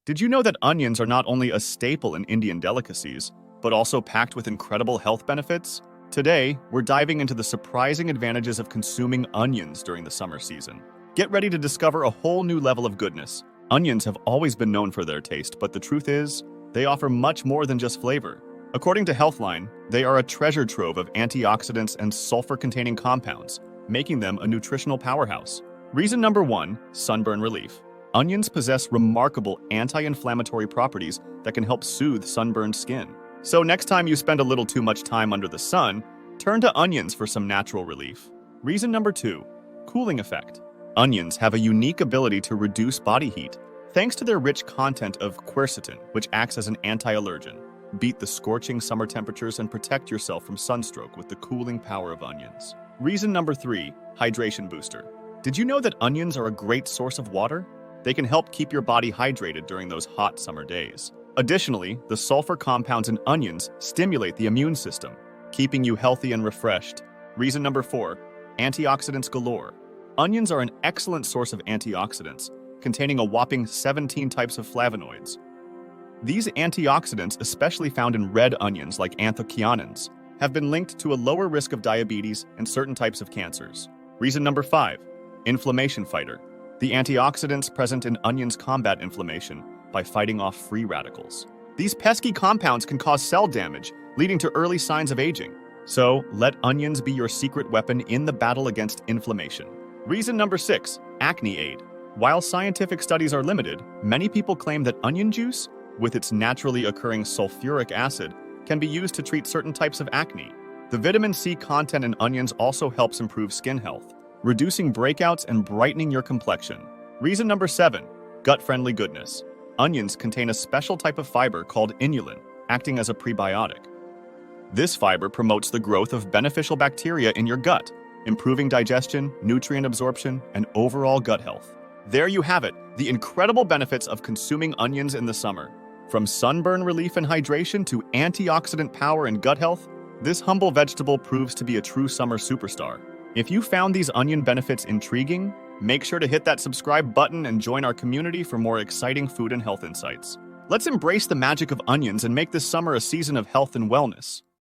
Did you know that onions are not only a staple in Indian delicacies, but also packed with incredible health benefits? Today, we're diving into the surprising advantages of consuming onions during the summer season. Get ready to discover a whole new level of goodness. Onions have always been known for their taste, but the truth is, they offer much more than just flavor. According to Healthline, they are a treasure trove of antioxidants and sulfur-containing compounds, making them a nutritional powerhouse. Reason number 1, sunburn relief. Onions possess remarkable anti-inflammatory properties that can help soothe sunburned skin. So next time you spend a little too much time under the sun, turn to onions for some natural relief. Reason number 2, cooling effect. Onions have a unique ability to reduce body heat, thanks to their rich content of quercetin, which acts as an anti-allergen. Beat the scorching summer temperatures and protect yourself from sunstroke with the cooling power of onions. Reason number 3, hydration booster. Did you know that onions are a great source of water? They can help keep your body hydrated during those hot summer days. Additionally, the sulfur compounds in onions stimulate the immune system, keeping you healthy and refreshed. Reason number 4, antioxidants galore. Onions are an excellent source of antioxidants, containing a whopping 17 types of flavonoids. These antioxidants, especially found in red onions like anthocyanins, have been linked to a lower risk of diabetes and certain types of cancers. Reason number 5, inflammation fighter. The antioxidants present in onions combat inflammation by fighting off free radicals. These pesky compounds can cause cell damage, leading to early signs of aging. So, let onions be your secret weapon in the battle against inflammation. Reason number 6, acne aid. While scientific studies are limited, many people claim that onion juice, with its naturally occurring sulfuric acid, can be used to treat certain types of acne. The vitamin C content in onions also helps improve skin health, reducing breakouts and brightening your complexion. Reason number 7, gut-friendly goodness. Onions contain a special type of fiber called inulin, acting as a prebiotic. This fiber promotes the growth of beneficial bacteria in your gut, improving digestion, nutrient absorption, and overall gut health. There you have it, the incredible benefits of consuming onions in the summer. From sunburn relief and hydration to antioxidant power and gut health, this humble vegetable proves to be a true summer superstar. If you found these onion benefits intriguing, make sure to hit that subscribe button and join our community for more exciting food and health insights. Let's embrace the magic of onions and make this summer a season of health and wellness.